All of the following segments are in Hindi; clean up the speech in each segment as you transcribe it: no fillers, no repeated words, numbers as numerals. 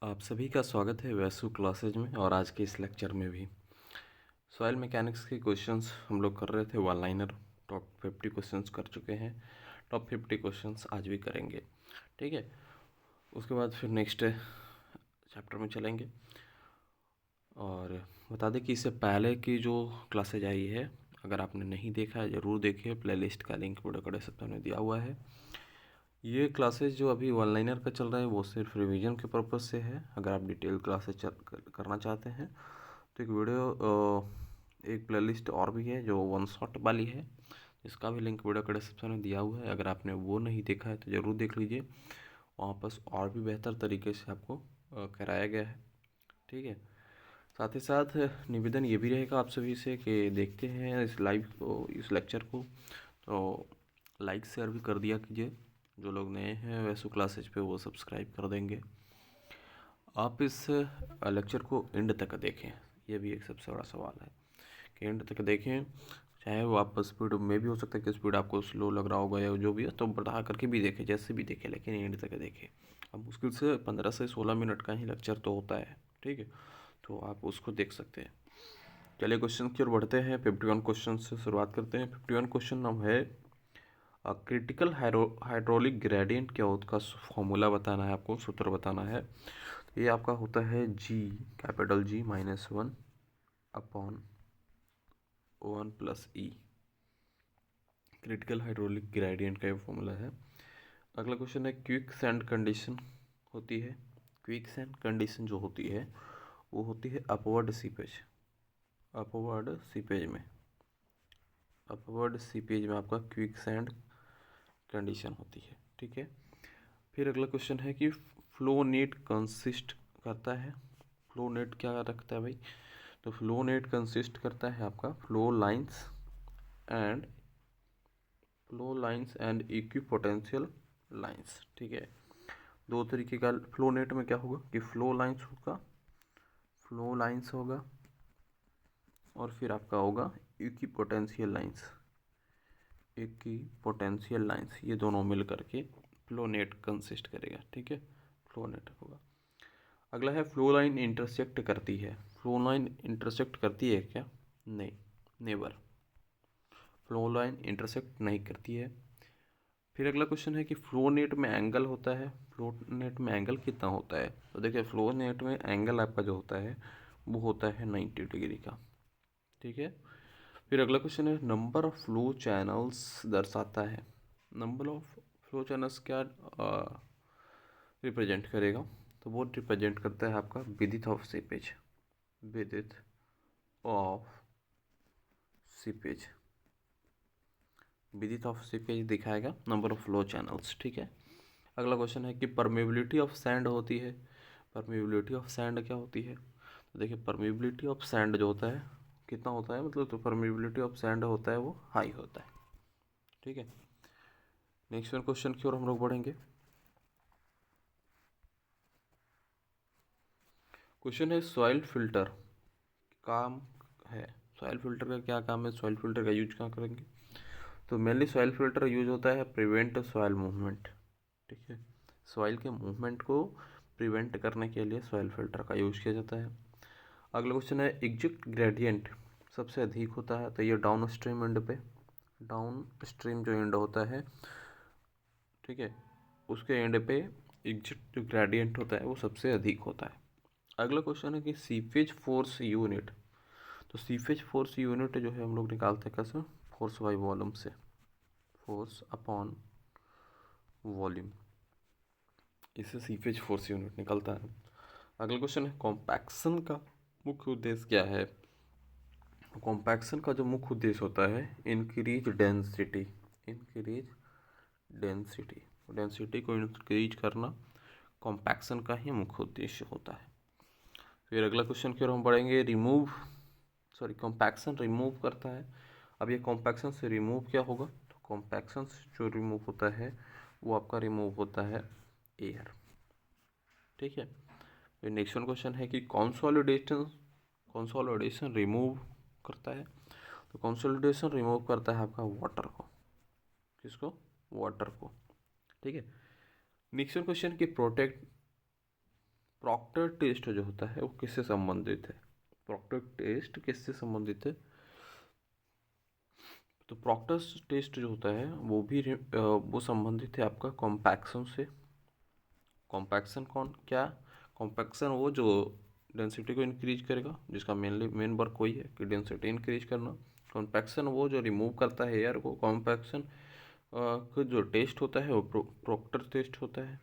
आप सभी का स्वागत है वैसु क्लासेज में और आज के इस लेक्चर में भी सॉइल मैकेनिक्स के क्वेश्चंस हम लोग कर रहे थे। वन लाइनर टॉप 50 क्वेश्चंस कर चुके हैं। टॉप 50 क्वेश्चंस आज भी करेंगे, ठीक है। उसके बाद फिर नेक्स्ट चैप्टर में चलेंगे। और बता दें कि इससे पहले की जो क्लासेज आई है, अगर आपने नहीं देखा है ज़रूर देखिए। प्लेलिस्ट का लिंक वीडियो डिस्क्रिप्शन में दिया हुआ है। ये क्लासेस जो अभी वन लाइनर का चल रहा है वो सिर्फ रिवीजन के पर्पज़ से है। अगर आप डिटेल क्लासेस करना चाहते हैं तो एक प्लेलिस्ट और भी है जो वन शॉट वाली है, इसका भी लिंक वीडियो के डिस्क्रिप्शन में दिया हुआ है। अगर आपने वो नहीं देखा है तो ज़रूर देख लीजिए। वहाँ पर और भी बेहतर तरीके से आपको कराया गया है, ठीक है। साथ ही साथ निवेदन ये भी रहेगा आप सभी से कि देखते हैं इस लाइव को, इस लेक्चर को, तो लाइक शेयर भी कर दिया कीजिए। जो लोग नए हैं वैसु क्लासेज पे वो सब्सक्राइब कर देंगे। आप इस लेक्चर को एंड तक देखें, ये भी एक सबसे बड़ा सवाल है कि एंड तक देखें। चाहे वो आप स्पीड में भी हो सकता है कि स्पीड आपको स्लो लग रहा होगा या जो भी है, तो बढ़ा करके भी देखें, जैसे भी देखें, लेकिन एंड तक देखें। अब मुश्किल से 15 से 16 मिनट का ही लेक्चर तो होता है, ठीक है, तो आप उसको देख सकते हैं। चलिए क्वेश्चन की ओर बढ़ते हैं। 51 क्वेश्चन से शुरुआत करते हैं। 51 क्वेश्चन नाम है क्रिटिकल हाइड्रोलिक ग्रेडियंट क्या होता है, उसका फॉर्मूला बताना है आपको, सूत्र बताना है। ये आपका होता है जी, कैपिटल जी -1 अपॉन 1 + ई। क्रिटिकल हाइड्रोलिक ग्रेडियंट का ये फॉर्मूला है। अगला क्वेश्चन है क्विक सैंड कंडीशन होती है। क्विक सैंड कंडीशन जो होती है वो होती है अपवर्ड सीपेज। अपवर्ड सीपेज में आपका क्विक सैंड कंडीशन होती है, ठीक है। फिर अगला क्वेश्चन है कि फ्लो नेट कंसिस्ट करता है। फ्लो नेट क्या रखता है भाई? तो फ्लो नेट कंसिस्ट करता है आपका and flow lines and equipotential lines, ठीक है। दो तरीके का फ्लो नेट में क्या होगा कि फ्लो लाइंस होगा और फिर आपका होगा इक्विपोटेंशियल लाइंस, ये दोनों मिल करके फ्लो नेट कंसिस्ट करेगा, ठीक है। फ्लो नेट होगा। अगला है फ्लो लाइन इंटरसेक्ट करती है। फ्लो लाइन इंटरसेक्ट करती है क्या? नहीं, नेवर। फ्लो लाइन इंटरसेक्ट नहीं करती है। फिर अगला क्वेश्चन है कि फ्लो नेट में एंगल होता है। फ्लो नेट में एंगल कितना होता है? तो देखिए फ्लो नेट में एंगल आपका जो होता है वो होता है 90 डिग्री का, ठीक है। फिर अगला क्वेश्चन है नंबर ऑफ फ्लो चैनल्स दर्शाता है। नंबर ऑफ फ्लो चैनल्स क्या रिप्रेजेंट करेगा? तो वो रिप्रेजेंट करता है आपका width of seepage. Width of seepage, width of seepage दिखाएगा नंबर ऑफ फ्लो चैनल्स, ठीक है। अगला क्वेश्चन है कि परमेबिलिटी ऑफ सैंड होती है। परमेबिलिटी ऑफ सैंड क्या होती है? तो देखिए परमेबिलिटी ऑफ सैंड जो होता है कितना होता है, मतलब तो परमेबिलिटी ऑफ सैंड होता है वो हाई होता है, ठीक है। नेक्स्ट क्वेश्चन की ओर हम लोग बढ़ेंगे। क्वेश्चन है सॉइल फिल्टर काम है। सॉइल फिल्टर का क्या काम है? सॉइल फिल्टर का यूज कहाँ करेंगे? तो मेनली सॉइल फिल्टर यूज होता है प्रिवेंट सॉइल मूवमेंट, ठीक है। सॉइल के मूवमेंट को प्रिवेंट करने के लिए सॉइल फिल्टर का यूज किया जाता है। अगला क्वेश्चन है एग्जिट ग्रेडियंट सबसे अधिक होता है। तो ये डाउन स्ट्रीम एंड पे, डाउन स्ट्रीम जो एंड होता है, ठीक है, उसके एंड पे एग्जिट जो ग्रेडियंट होता है वो सबसे अधिक होता है। अगला क्वेश्चन है कि सीपेज फोर्स यूनिट। तो सीपेज फोर्स यूनिट जो है हम लोग निकालते हैं कैसे? फोर्स बाई वॉल्यूम से, फोर्स अपॉन वॉल्यूम, इससे सीपेज फोर्स यूनिट निकलता है। अगला क्वेश्चन है कॉम्पैक्शन का मुख्य उद्देश्य क्या है? कॉम्पैक्शन का जो मुख्य उद्देश्य होता है increase density. Increase density, density को इंक्रीज करना कॉम्पैक्शन का ही मुख्य उद्देश्य होता है। फिर अगला क्वेश्चन की ओर हम बढ़ेंगे। कॉम्पैक्शन रिमूव करता है। अब ये कॉम्पैक्शन से रिमूव क्या होगा? तो कॉम्पैक्शन से जो रिमूव होता है वो आपका रिमूव होता है एयर, ठीक है। फिर नेक्स्ट क्वेश्चन है कि कंसोलिडेशन रिमूव करता है। तो कंसोलिडेशन रिमूव करता है आपका वाटर को। किसको? वाटर को, ठीक है। नेक्स्ट क्वेश्चन की प्रॉक्टर टेस्ट जो होता है वो किससे संबंधित है? प्रॉक्टर टेस्ट किससे संबंधित है? तो प्रॉक्टर्स टेस्ट जो होता है वो भी वो संबंधित है आपका कॉम्पैक्शन से। कॉम्पैक्शन कौन क्या? कॉम्पैक्शन वो जो डेंसिटी को इंक्रीज करेगा, जिसका मेन वर्क वही है कि डेंसिटी इंक्रीज करना। कॉम्पैक्शन वो जो रिमूव करता है एयर को। कॉम्पैक्शन का जो टेस्ट होता है वो प्रॉक्टर टेस्ट होता है।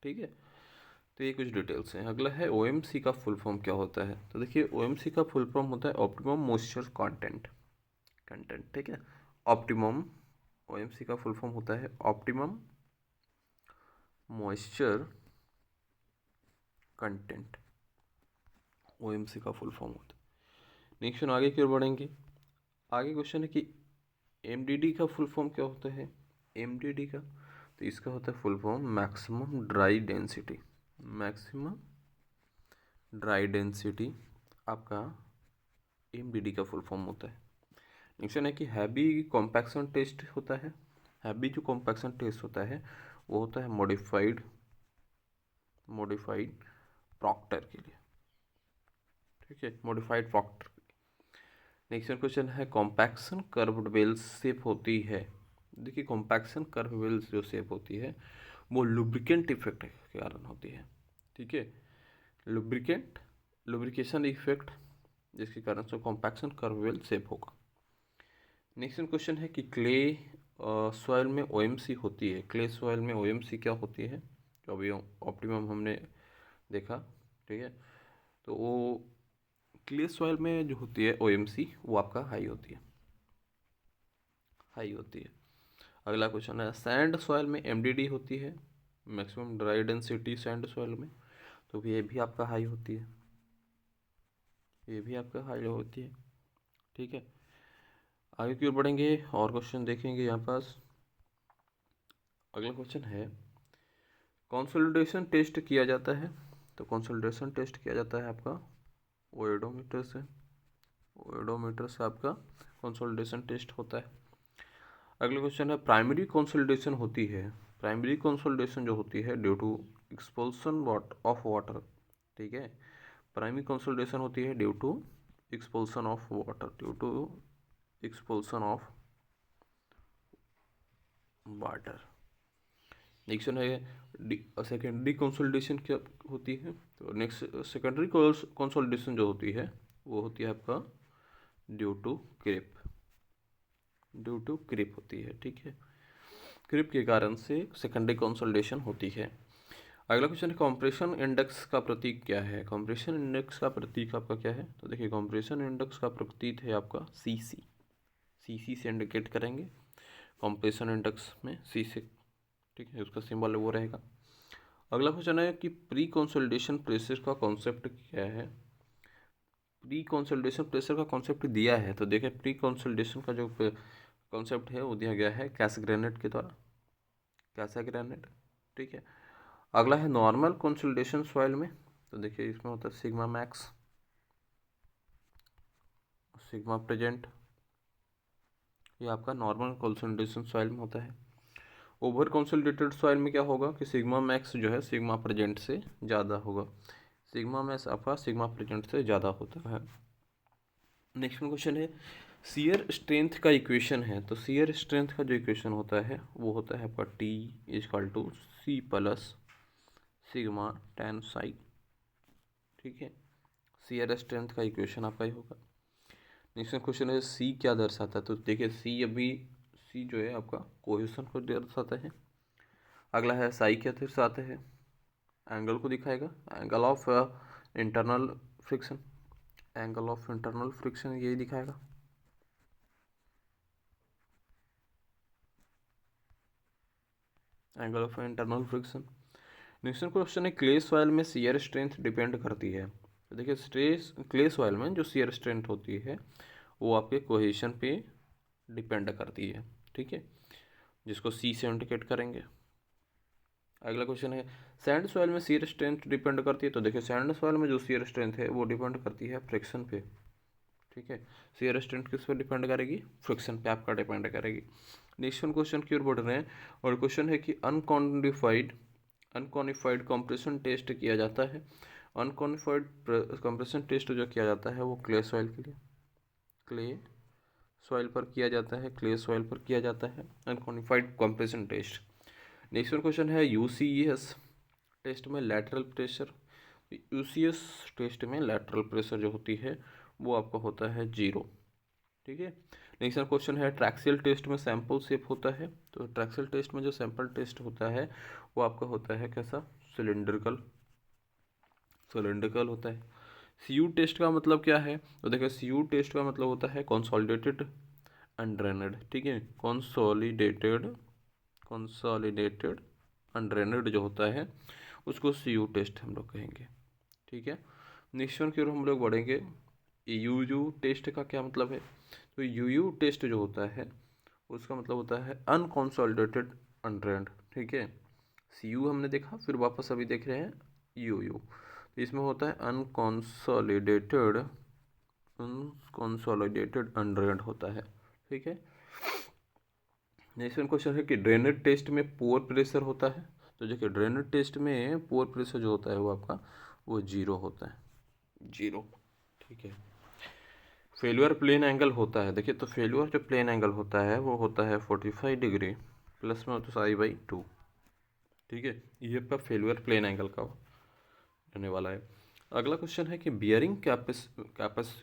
ठीक है, तो ये कुछ डिटेल्स हैं। अगला है ओएमसी का फुल फॉर्म क्या होता है? तो देखिए ओएमसी का फुल फॉर्म होता है ऑप्टिमम मॉइस्चर कंटेंट। ठीक है, ऑप्टिमम, ओएमसी का फुल फॉर्म होता है ऑप्टिमम मॉइस्चर कंटेंट, ओएमसी का फुल फॉर्म होता है। नेक्स्ट आगे की ओर बढ़ेंगे। आगे क्वेश्चन है कि एमडीडी का फुल फॉर्म क्या होता है? एमडीडी का, तो इसका होता है full form maximum dry density. Maximum dry density आपका एमडीडी का फुल फॉर्म होता है। नेक्स्ट है कि हैवी कॉम्पैक्शन टेस्ट होता है। हैवी जो कॉम्पैक्शन टेस्ट होता है वो होता है मॉडिफाइड प्रॉक्टर के लिए। ठीक है, मॉडिफाइड प्रॉक्टर। नेक्स्ट क्वेश्चन है कॉम्पैक्शन कर्व्ड वेल शेप होती है। देखिए कॉम्पैक्शन कर्व वेल जो शेप होती है वो लुब्रिकेंट इफेक्ट के कारण होती है। ठीक है, लुब्रिकेशन इफेक्ट जिसके कारण से कॉम्पैक्शन कर्व वेल शेप होगा। नेक्स्ट क्वेश्चन है कि क्ले सॉइल में ओएमसी होती है। क्ले सॉइल में ओएमसी क्या होती है? जो अभी ऑप्टिमम हमने देखा। ठीक है, तो वो क्ले सॉइल में जो होती है ओएमसी वो आपका हाई होती है। अगला क्वेश्चन है सैंड सॉइल में एमडीडी होती है, maximum dry density sand soil में, तो ये भी आपका हाई होती है। ठीक है, आगे की ओर बढ़ेंगे और क्वेश्चन देखेंगे यहाँ पास। अगला क्वेश्चन है कंसोलिडेशन टेस्ट किया जाता है। तो कंसोलिडेशन टेस्ट किया जाता है आपका ओएडोमीटर से आपका कंसोलिडेशन टेस्ट होता है। अगला क्वेश्चन है प्राइमरी कंसोलिडेशन होती है। प्राइमरी कंसोलिडेशन जो होती है due to expulsion of water. ठीक है, प्राइमरी कंसोलिडेशन होती है due to expulsion of water. Next है सेकेंडरी कंसोलिडेशन क्या होती है? तो नेक्स्ट सेकेंडरी कंसोलिडेशन जो होती है वो होती है आपका ड्यू टू क्रिप होती है। ठीक है, क्रिप के कारण से सेकेंडरी कंसोलिडेशन होती है। अगला क्वेश्चन है कंप्रेशन इंडेक्स का प्रतीक क्या है? कंप्रेशन इंडेक्स का प्रतीक आपका क्या है? तो देखिए कंप्रेशन इंडेक्स का प्रतीक है आपका सीसी से इंडिकेट करेंगे कंप्रेशन इंडेक्स में सी से। ठीक है, उसका सिंबल वो रहेगा। अगला क्वेश्चन है कि प्री कंसोलिडेशन प्रेशर का कॉन्सेप्ट क्या है? प्री कंसोलिडेशन प्रेशर का कॉन्सेप्ट दिया है, तो देखिए प्री कंसोलिडेशन का जो कॉन्सेप्ट है वो दिया गया है कैसग्रेनेट के द्वारा, कैसाग्रेनेट। ठीक है, अगला है नॉर्मल कंसोलिडेशन सॉइल में, तो देखिए इसमें होता है सिग्मा मैक्स, सिग्मा प्रेजेंट, ये आपका नॉर्मल कंसोलिडेशन सॉइल में होता है। ओवर कंसोलिडेटेड सॉइल में क्या होगा कि सिग्मा मैक्स जो है सिग्मा प्रेजेंट से ज़्यादा होगा। सिग्मा मैक्स आपका सिग्मा प्रेजेंट से ज़्यादा होता है। नेक्स्ट क्वेश्चन है शियर स्ट्रेंथ का इक्वेशन है। तो शियर स्ट्रेंथ का जो इक्वेशन होता है वो होता है आपका T = C plus sigma tan Sai. ठीक है, शियर स्ट्रेंथ का इक्वेशन आपका ही होगा। नेक्स्ट क्वेश्चन है C क्या दर्शाता है? तो देखिए C जो है आपका कोहेशन को दर्शाता है। अगला है साई क्या दर्शाता है? एंगल को दिखाएगा, एंगल ऑफ इंटरनल फ्रिक्शन, यही दिखाएगा। Angle of internal friction. Next question है क्ले सॉइल में शियर स्ट्रेंथ डिपेंड करती है। तो देखिए क्ले सॉइल में जो शियर स्ट्रेंथ होती है वो आपके कोहेशन पे डिपेंड करती है। ठीक है, जिसको सी से इंडिकेट करेंगे। अगला क्वेश्चन है सैंड सॉइल में शियर स्ट्रेंथ डिपेंड करती है। तो देखिए सैंड सॉइल में जो शियर स्ट्रेंथ है वो डिपेंड करती है फ्रिक्शन पे। ठीक है, शियर स्ट्रेंथ किस पर डिपेंड करेगी? फ्रिक्शन पे आपका डिपेंड करेगी। नेक्स्ट क्वेश्चन की ओर बढ़ रहे हैं और क्वेश्चन है कि अनक्वानिफाइड कंप्रेशन टेस्ट किया जाता है। अनक्वानिफाइड कंप्रेशन टेस्ट जो किया जाता है वो क्ले सॉइल के लिए, क्ले सॉइल पर किया जाता है, क्ले सॉइल पर किया जाता है अनक्वानिफाइड कंप्रेशन टेस्ट। नेक्स्ट क्वेश्चन है यूसीएस टेस्ट में लैटरल प्रेशर। यूसीएस टेस्ट में लैटरल प्रेशर जो होती है वो आपका होता है 0। ठीक है। नेक्स्ट क्वेश्चन है ट्रैक्सियल टेस्ट में सैंपल शेप होता है। तो ट्रैक्सियल टेस्ट में जो सैंपल टेस्ट होता है वो आपका होता है कैसा, सिलिंड्रिकल, सिलिंड्रिकल होता है। सीयू टेस्ट का मतलब क्या है, तो देखिए सीयू टेस्ट का मतलब होता है कंसोलिडेटेड अनड्रेनेड। ठीक है, कंसोलिडेटेड, कंसोलिडेटेड अनड्रेनेड जो होता है उसको सीयू टेस्ट हम लोग कहेंगे। ठीक है। नेक्स्ट वन की ओर हम लोग बढ़ेंगे। यूयू टेस्ट का क्या मतलब है, तो यूयू टेस्ट जो होता है उसका मतलब होता है अनकंसोलिडेटेड अनड्रेन्ड। ठीक है, सीयू हमने देखा, फिर वापस अभी देख रहे हैं यूयू। तो इसमें होता है अनकंसोलिडेटेड, अनकंसोलिडेटेड अनड्रेन्ड होता है। ठीक है। नेक्स्ट क्वेश्चन है कि ड्रेनेज टेस्ट में पोर प्रेशर होता है। तो देखिए ड्रेनेज टेस्ट में पोर प्रेशर जो होता है वो आपका वो 0 होता है, 0। ठीक है। फेल्यूर प्लेन एंगल होता है, देखिए तो फेल्यूर जो प्लेन एंगल होता है वो होता है 45 डिग्री प्लस में होता है I/2। ठीक है, ये आपका फेल्यूर प्लेन एंगल का रहने वाला है। अगला क्वेश्चन है कि bearing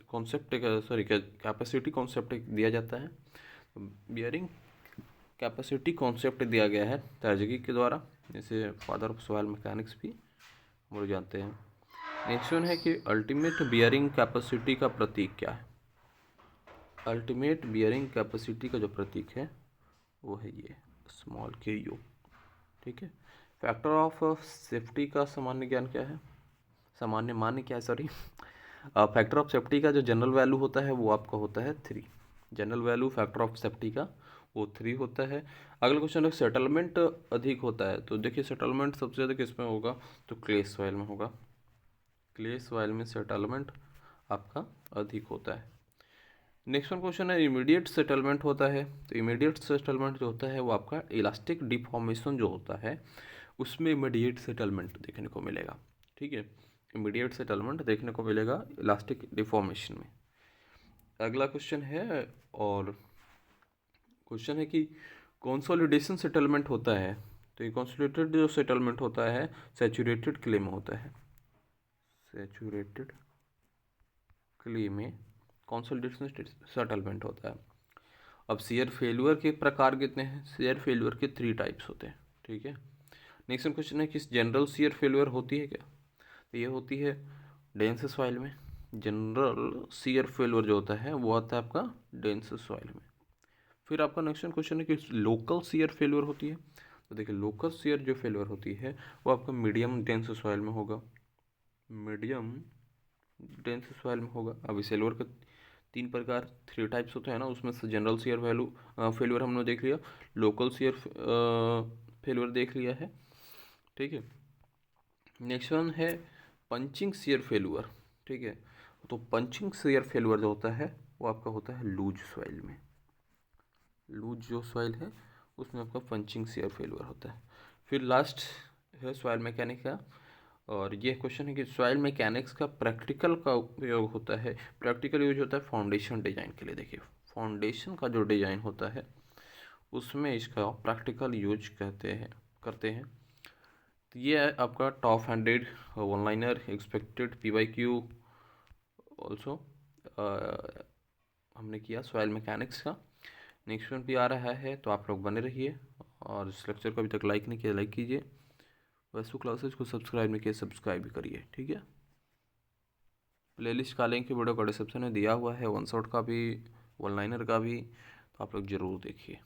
concept, sorry capacity concept दिया जाता है। बियरिंग कैपेसिटी कॉन्सेप्ट दिया गया है तर्जगी के द्वारा, जैसे फादर ऑफ सॉइल मैकेनिक्स भी हम लोग जानते हैं। नेक्स्ट वन है कि अल्टीमेट बियरिंग कैपेसिटी का प्रतीक क्या है। अल्टीमेट बियरिंग कैपेसिटी का जो प्रतीक है वो है ये स्मॉल के यू। ठीक है। फैक्टर ऑफ सेफ्टी का सामान्य ज्ञान क्या है, सामान्य मान्य क्या है, सॉरी फैक्टर ऑफ सेफ्टी का जो जनरल वैल्यू होता है वो आपका होता है 3। General value factor of safety का वो 3 होता है। अगला क्वेश्चन है सेटलमेंट अधिक होता है। तो देखिए सेटलमेंट सबसे ज़्यादा किस में होगा, तो क्ले सॉइल में होगा। क्ले सॉइल में सेटलमेंट आपका अधिक होता है। नेक्स्ट वन क्वेश्चन है इमीडिएट सेटलमेंट होता है। तो इमीडिएट सेटलमेंट जो होता है वो आपका इलास्टिक डिफॉर्मेशन जो होता है उसमें इमीडिएट सेटलमेंट देखने को मिलेगा। ठीक है, इमीडिएट सेटलमेंट देखने को मिलेगा इलास्टिक डिफॉर्मेशन में। अगला क्वेश्चन है, और क्वेश्चन है कि कंसोलिडेशन सेटलमेंट होता है। तो ये कंसोलिडेटेड जो सेटलमेंट होता है सैचुरेटेड क्ले में होता है, सैचुरेटेड क्ले में कंसोलिडेशन सेटलमेंट होता है। अब शेयर फेल्यूर के प्रकार कितने हैं, शेयर फेल्यूर के 3 टाइप्स होते हैं। ठीक है। नेक्स्ट क्वेश्चन है कि जनरल शेयर फेल्यूर होती है क्या, तो ये होती है डेंस सॉइल में। जनरल शेयर फेल्यूर जो होता है वो आता है आपका डेंस सॉइल में। फिर आपका नेक्स्ट क्वेश्चन है कि लोकल शेयर फेल्यूर होती है। तो देखिए लोकल शेयर जो फेल्यूर होती है वो आपका मीडियम डेंस सॉइल में होगा, मीडियम डेंस सॉइल में होगा। अभी फेल्यूर के 3 प्रकार 3 टाइप्स होते हैं ना, उसमें से जनरल शेयर फेल्यूर हमने देख लिया, लोकल शेयर फेल्यूर देख लिया है। ठीक है। नेक्स्ट वन है पंचिंग शेयर फेल्यूर। ठीक है, तो पंचिंग शेयर फेल्यूर जो होता है वो आपका होता है लूज सॉइल में। लूज जो सॉइल है उसमें आपका पंचिंग शेयर फेल्यूर होता है। फिर लास्ट है सॉइल मैकेनिक का, और ये क्वेश्चन है कि सॉइल मैकेनिक्स का प्रैक्टिकल का उपयोग होता है, प्रैक्टिकल यूज होता है फाउंडेशन डिजाइन के लिए। देखिए फाउंडेशन का जो डिजाइन होता है उसमें इसका प्रैक्टिकल यूज करते हैं। तो ये है आपका top 100 one liner expected PYQ also हमने किया सॉइल मैकेनिक्स का। नेक्स्ट वन भी आ रहा है, तो आप लोग बने रहिए, और इस लेक्चर को अभी तक लाइक नहीं किया लाइक कीजिए, वैसे क्लासेस को सब्सक्राइब नहीं किया सब्सक्राइब भी करिए। ठीक है। प्लेलिस्ट का लिंक वीडियो का डिस्क्रिप्शन में दिया हुआ है, वन शॉट का भी वन लाइनर का भी, तो आप लोग ज़रूर देखिए।